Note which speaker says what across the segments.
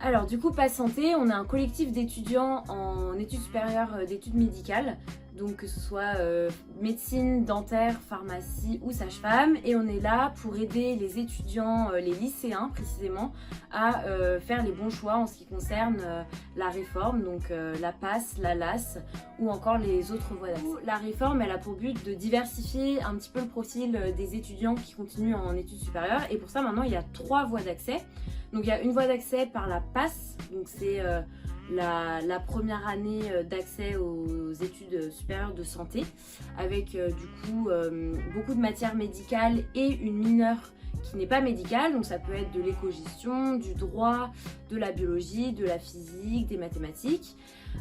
Speaker 1: Alors du coup, PASS Santé, on a un collectif d'étudiants en études supérieures d'études médicales, donc que ce soit médecine, dentaire, pharmacie ou sage-femme, et on est là pour aider les étudiants, les lycéens précisément, à faire les bons choix en ce qui concerne la réforme, donc la PASS, la LAS ou encore les autres voies d'accès. La réforme, elle a pour but de diversifier un petit peu le profil des étudiants qui continuent en études supérieures, et pour ça maintenant il y a 3 voies d'accès. Donc il y a une voie d'accès par la PASS, donc c'est la première année d'accès aux études supérieures de santé, avec du coup beaucoup de matières médicales et une mineure qui n'est pas médicale, donc ça peut être de l'éco-gestion, du droit, de la biologie, de la physique, des mathématiques.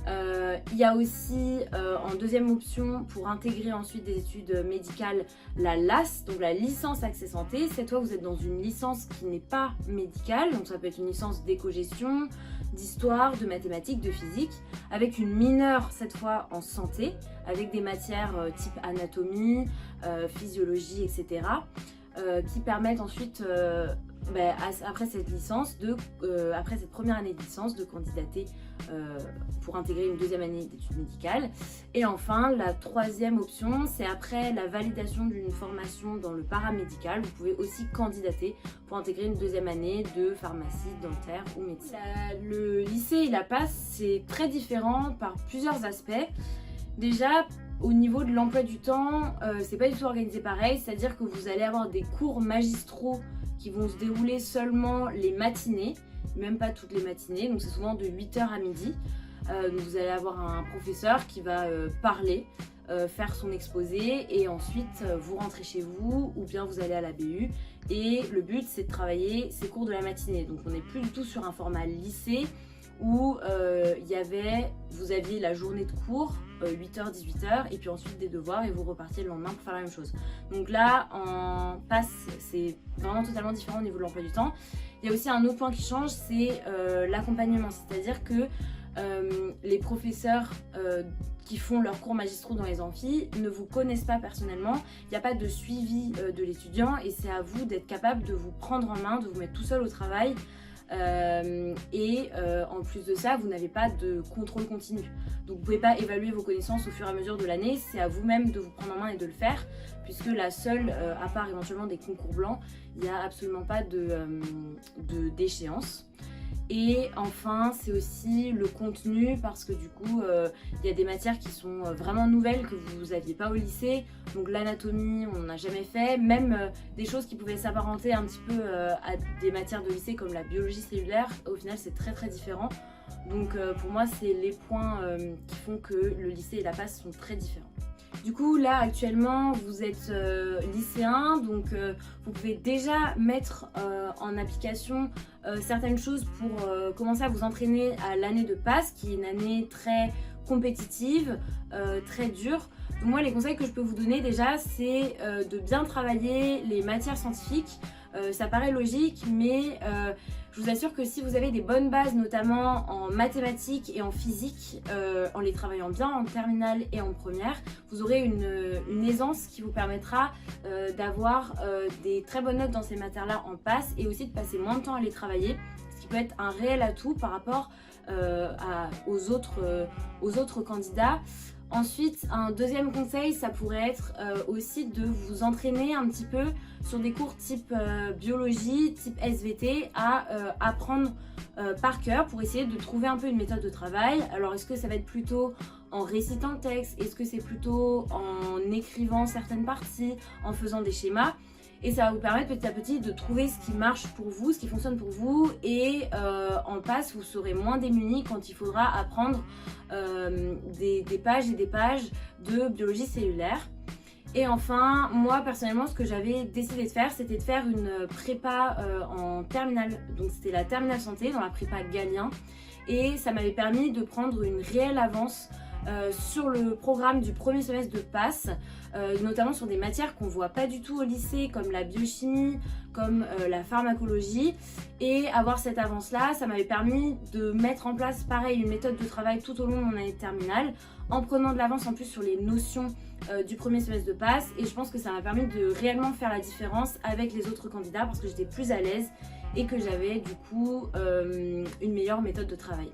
Speaker 1: Il y a aussi en deuxième option pour intégrer ensuite des études médicales la LAS, donc la licence accès santé. Cette fois vous êtes dans une licence qui n'est pas médicale, donc ça peut être une licence d'éco-gestion, d'histoire, de mathématiques, de physique, avec une mineure cette fois en santé, avec des matières type anatomie, physiologie, etc. Qui permettent ensuite, après cette licence, après cette première année de licence, de candidater pour intégrer une deuxième année d'études médicales. Et enfin, la troisième option, c'est après la validation d'une formation dans le paramédical, vous pouvez aussi candidater pour intégrer une deuxième année de pharmacie, dentaire ou médecine. Le lycée et la PASS, c'est très différent par plusieurs aspects. Déjà, au niveau de l'emploi du temps, c'est pas du tout organisé pareil, c'est-à-dire que vous allez avoir des cours magistraux qui vont se dérouler seulement les matinées, même pas toutes les matinées, donc c'est souvent de 8h à midi. Donc vous allez avoir un professeur qui va parler, faire son exposé et ensuite vous rentrez chez vous ou bien vous allez à la BU et le but c'est de travailler ces cours de la matinée. Donc on n'est plus du tout sur un format lycée où vous aviez la journée de cours, 8h, 18h, et puis ensuite des devoirs, et vous repartiez le lendemain pour faire la même chose. Donc là, en PASS, c'est vraiment totalement différent au niveau de l'emploi du temps. Il y a aussi un autre point qui change, c'est l'accompagnement, c'est-à-dire que les professeurs qui font leurs cours magistraux dans les amphis ne vous connaissent pas personnellement, il n'y a pas de suivi de l'étudiant, et c'est à vous d'être capable de vous prendre en main, de vous mettre tout seul au travail. En plus de ça, vous n'avez pas de contrôle continu. Donc vous ne pouvez pas évaluer vos connaissances au fur et à mesure de l'année, c'est à vous-même de vous prendre en main et de le faire, puisque la seule, à part éventuellement des concours blancs, il n'y a absolument pas d'échéance. Et enfin, c'est aussi le contenu parce que du coup, il y a des matières qui sont vraiment nouvelles que vous n'aviez pas au lycée. Donc l'anatomie, on n'a jamais fait. Même des choses qui pouvaient s'apparenter un petit peu à des matières de lycée comme la biologie cellulaire. Au final, c'est très très différent. Donc pour moi, c'est les points qui font que le lycée et la PASS sont très différents. Du coup, là, actuellement, vous êtes lycéen, donc vous pouvez déjà mettre en application certaines choses pour commencer à vous entraîner à l'année de PASS, qui est une année très compétitive, très dure. Donc moi, les conseils que je peux vous donner déjà, c'est de bien travailler les matières scientifiques. Ça paraît logique, mais je vous assure que si vous avez des bonnes bases, notamment en mathématiques et en physique, en les travaillant bien en terminale et en première, vous aurez une aisance qui vous permettra d'avoir des très bonnes notes dans ces matières-là en PASS et aussi de passer moins de temps à les travailler, ce qui peut être un réel atout par rapport aux autres candidats. Ensuite, un deuxième conseil, ça pourrait être aussi de vous entraîner un petit peu sur des cours type biologie, type SVT, à apprendre par cœur pour essayer de trouver un peu une méthode de travail. Alors, est-ce que ça va être plutôt en récitant le texte? Est-ce que c'est plutôt en écrivant certaines parties, en faisant des schémas? Et ça va vous permettre petit à petit de trouver ce qui marche pour vous, ce qui fonctionne pour vous. Et en PASS, vous serez moins démunis quand il faudra apprendre des pages et des pages de biologie cellulaire. Et enfin, moi personnellement, ce que j'avais décidé de faire, c'était de faire une prépa en terminale. Donc c'était la terminale santé dans la prépa Galien. Et ça m'avait permis de prendre une réelle avance sur le programme du premier semestre de PASS, notamment sur des matières qu'on voit pas du tout au lycée, comme la biochimie, comme la pharmacologie. Et avoir cette avance-là, ça m'avait permis de mettre en place, pareil, une méthode de travail tout au long de mon année de terminale, en prenant de l'avance en plus sur les notions du premier semestre de PASS. Et je pense que ça m'a permis de réellement faire la différence avec les autres candidats parce que j'étais plus à l'aise et que j'avais du coup une meilleure méthode de travail.